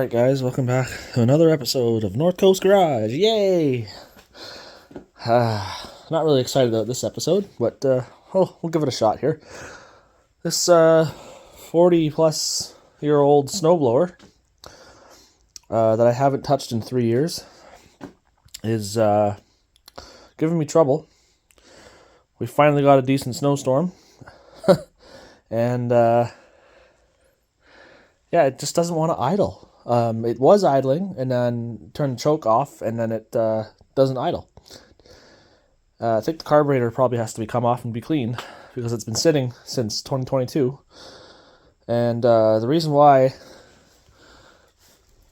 Alright guys, welcome back to another episode of North Coast Garage. Yay! Not really excited about this episode, but we'll give it a shot here. This 40 plus year old snowblower that I haven't touched in 3 years is giving me trouble. We finally got a decent snowstorm and yeah, it just doesn't want to idle. It was idling and then turned the choke off and then it doesn't idle. I think the carburetor probably has to be come off and be cleaned because it's been sitting since 2022. And the reason why,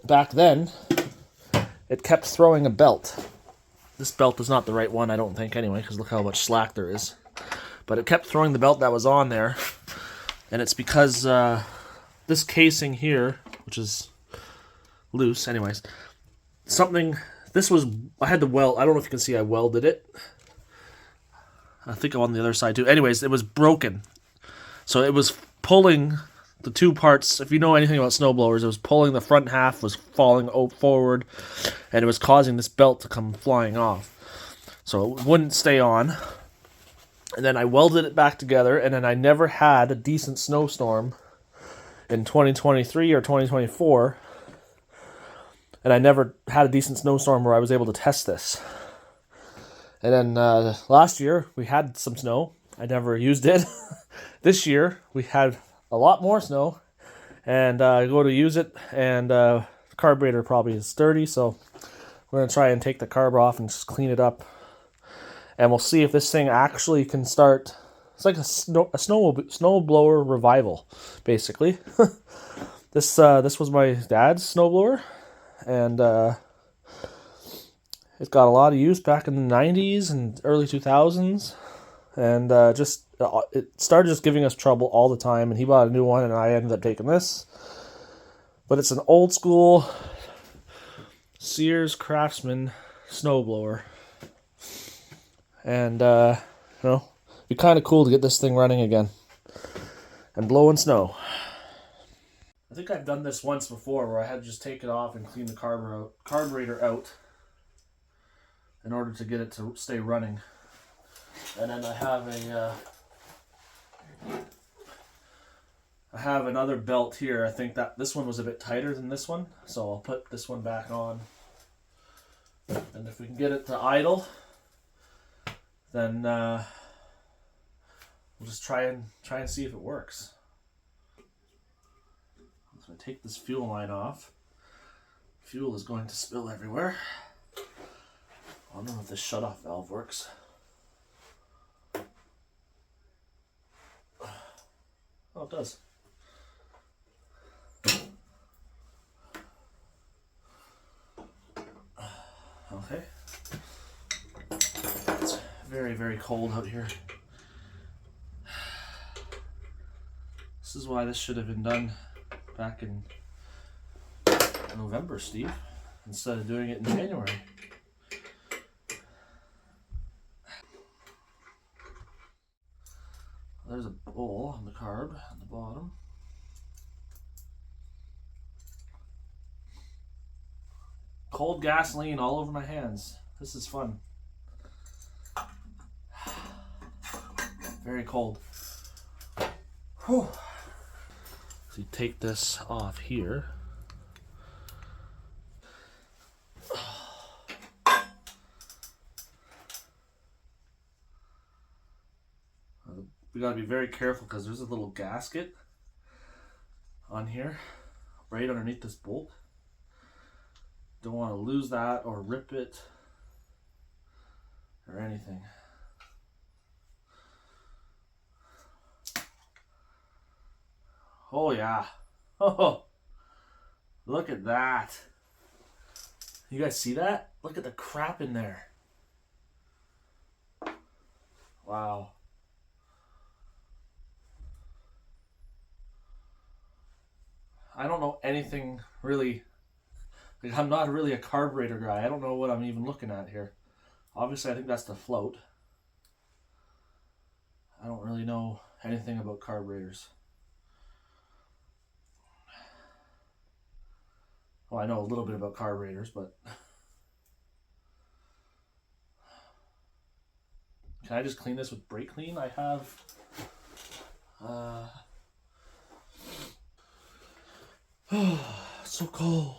back then, it kept throwing a belt. This belt is not the right one, I don't think, anyway, because look how much slack there is. But it kept throwing the belt that was on there, and it's because this casing here, which is loose, anyways, I had to weld, I don't know if you can see I welded it. I think I'm on the other side too. Anyways, it was broken. So it was pulling the two parts. If you know anything about snowblowers, it was pulling the front half, was falling forward, and it was causing this belt to come flying off. So it wouldn't stay on. And then I welded it back together, and then I never had a decent snowstorm in 2023 or 2024. And I never had a decent snowstorm where I was able to test this. And then last year, we had some snow. I never used it. This year, we had a lot more snow. And I go to use it, and the carburetor probably is dirty. So we're going to try and take the carb off and just clean it up. And we'll see if this thing actually can start. It's like a snowblower revival, basically. This was my dad's snowblower. And it got a lot of use back in the 90s and early 2000s. And it started just giving us trouble all the time. And he bought a new one, and I ended up taking this. But it's an old school Sears Craftsman snowblower. And, it'd be kind of cool to get this thing running again. And blowing snow. I think I've done this once before where I had to just take it off and clean the carburetor out in order to get it to stay running. And then I have another belt here. I think that this one was a bit tighter than this one, so I'll put this one back on. And if we can get it to idle, then we'll just try and see if it works. So I take this fuel line off. Fuel is going to spill everywhere. I don't know if this shutoff valve works. Oh, it does. Okay. It's very, very cold out here. This is why this should have been done back in November, Steve, instead of doing it in January. There's a bowl on the carb at the bottom. Cold gasoline all over my hands. This is fun. Very cold. Whew. So you take this off here. We gotta be very careful because there's a little gasket on here, right underneath this bolt. Don't want to lose that or rip it or anything. Oh yeah. Oh, look at that. You guys see that? Look at the crap in there. Wow. I don't know anything really. Like, I'm not really a carburetor guy. I don't know what I'm even looking at here. Obviously, I think that's the float. I don't really know anything about carburetors. Well, I know a little bit about carburetors, but can I just clean this with brake clean? I have so cold.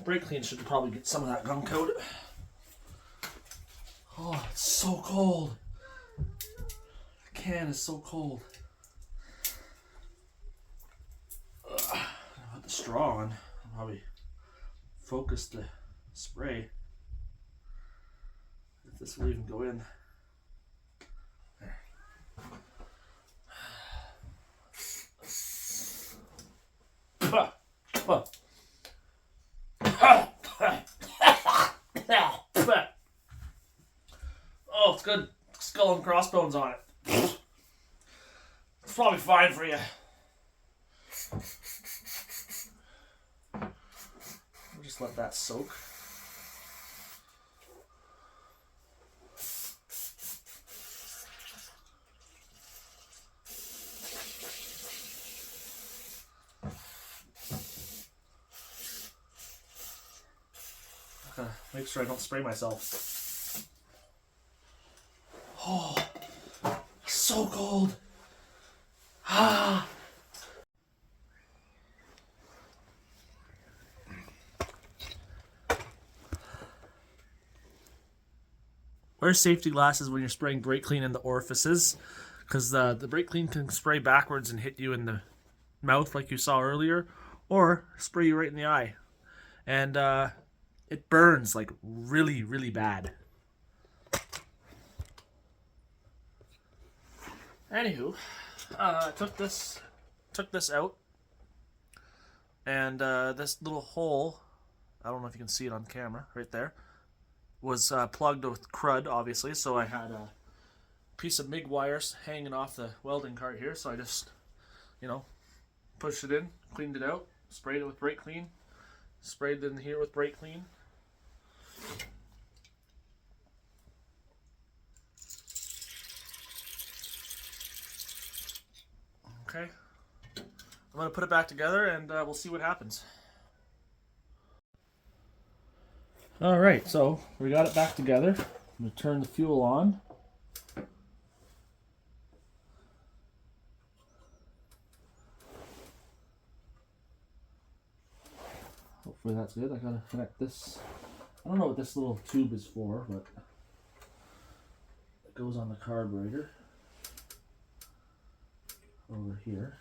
Brake clean should probably get some of that gunk out. Oh, it's so cold. The can is so cold. I'll put the straw on. I'll probably focus the spray. If this will even go in. There. Oh, it's good. Skull and crossbones on it. It's probably fine for you. We'll just let that soak. Make sure I don't spray myself. Oh, so cold. Ah. Wear safety glasses when you're spraying brake clean in the orifices, because the brake clean can spray backwards and hit you in the mouth like you saw earlier, or spray you right in the eye. And it burns like really, really bad. Anywho, I took this out, and this little hole, I don't know if you can see it on camera, right there, was plugged with crud, obviously, so I had a piece of MIG wires hanging off the welding cart here, so I just, pushed it in, cleaned it out, sprayed it with brake clean, sprayed it in here with brake clean. Okay, I'm going to put it back together and we'll see what happens. Alright, so we got it back together. I'm going to turn the fuel on. Hopefully that's good. I got to connect this. I don't know what this little tube is for, but it goes on the carburetor over here.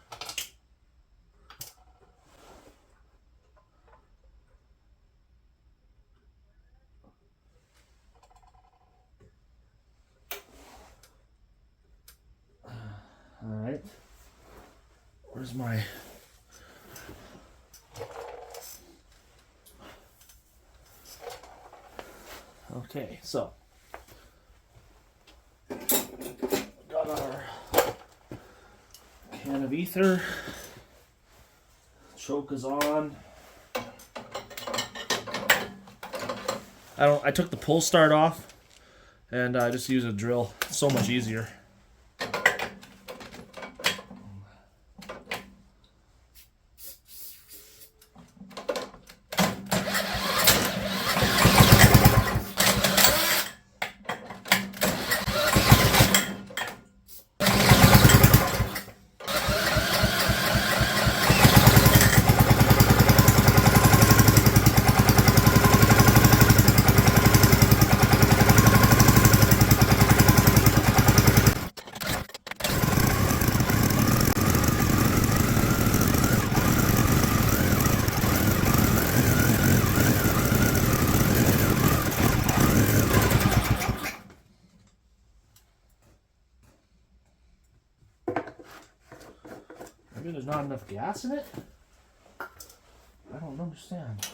Alright, where's my... Okay, so got our can of ether, choke is on. I took the pull start off and I just use a drill. It's so much easier. Maybe there's not enough gas in it? I don't understand.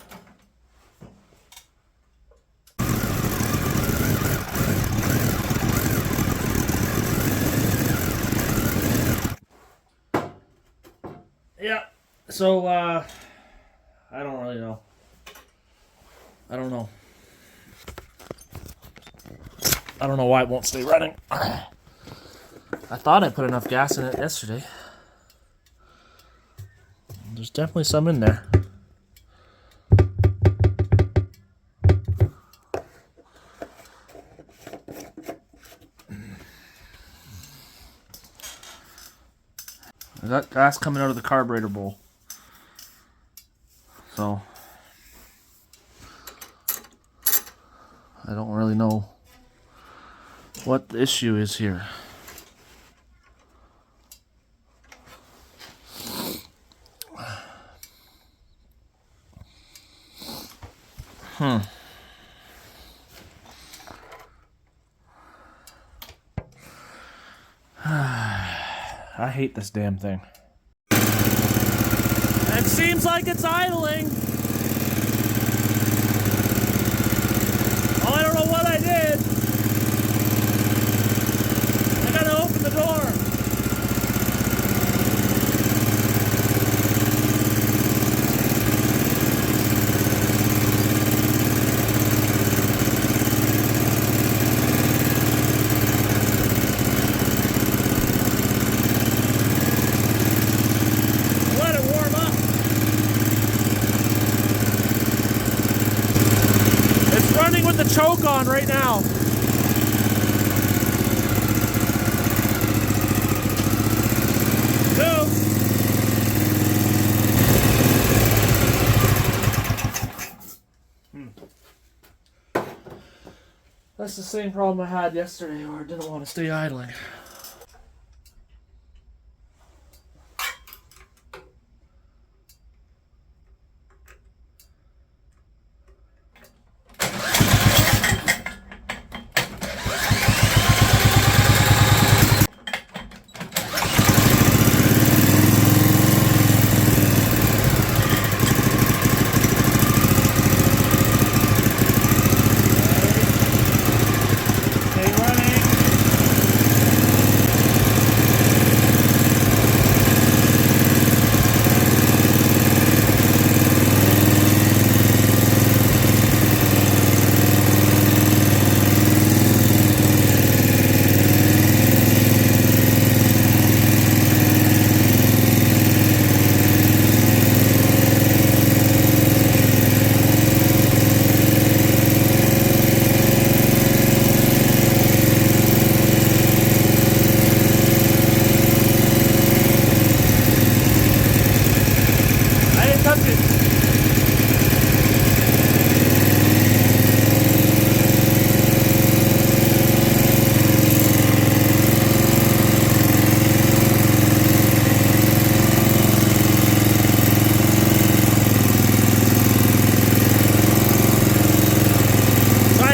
Yeah, so I don't really know. I don't know. I don't know why it won't stay running. I thought I put enough gas in it yesterday. There's definitely some in there. I got gas coming out of the carburetor bowl. So I don't really know what the issue is here. I hate this damn thing. It seems like it's idling. Oh, I don't know what I did. I gotta open the door. Let it warm up. It's running with the choke on right now. That's the same problem I had yesterday where I didn't want to stay idling.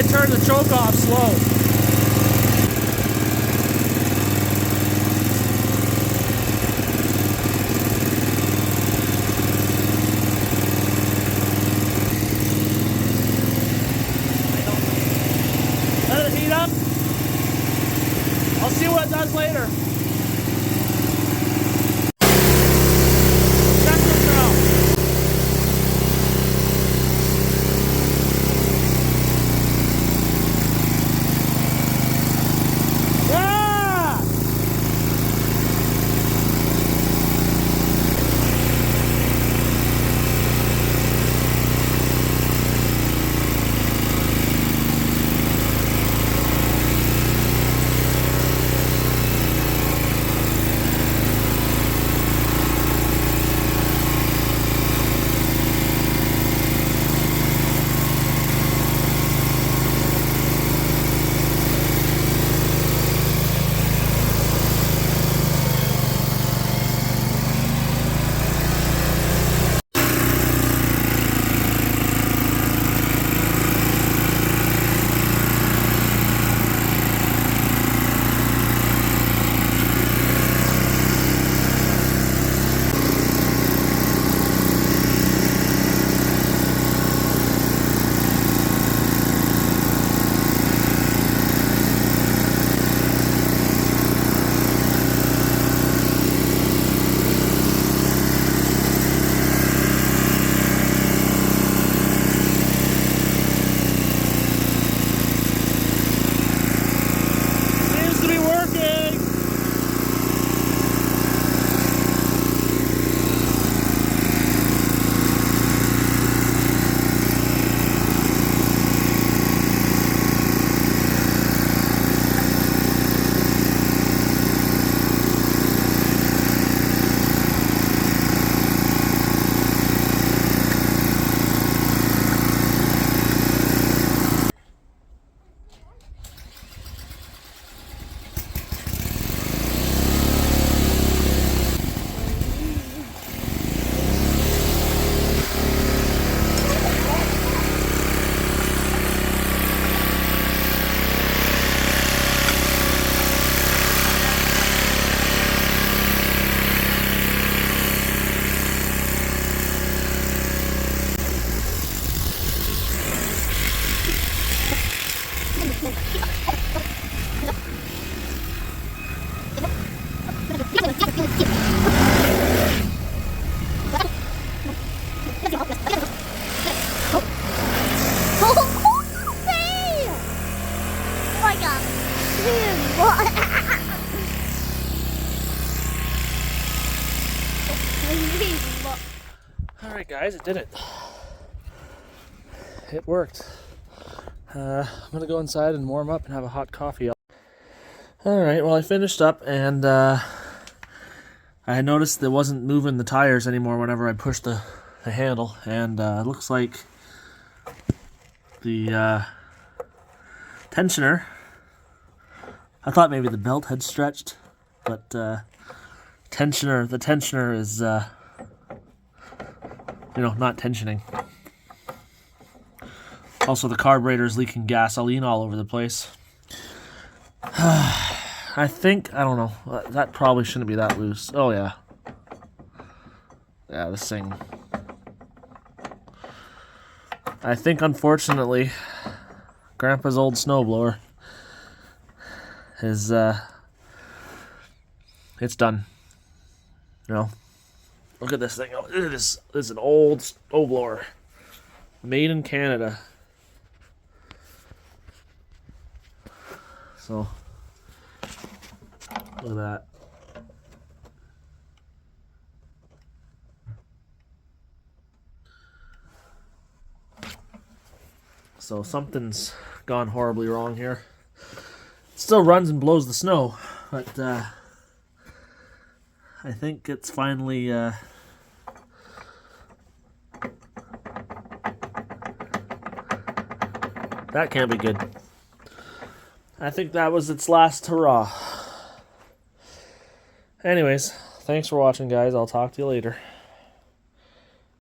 Turn the choke off slow. Let it heat up. I'll see what it does later. Check this out. Alright guys, it did it. It worked. I'm gonna go inside and warm up and have a hot coffee. Alright, well I finished up and I noticed it wasn't moving the tires anymore whenever I pushed the handle, and it looks like the tensioner, I thought maybe the belt had stretched, but the tensioner is not tensioning. Also, the carburetor is leaking gasoline all over the place. I don't know, that probably shouldn't be that loose. Oh yeah. Yeah, this thing. I think, unfortunately, Grandpa's old snowblower is, it's done. Look at this thing. Oh, this is an old snowblower. Made in Canada. So, look at that. So something's gone horribly wrong here. It still runs and blows the snow, but I think it's finally that can't be good. I think that was its last hurrah. Anyways, thanks for watching, guys. I'll talk to you later.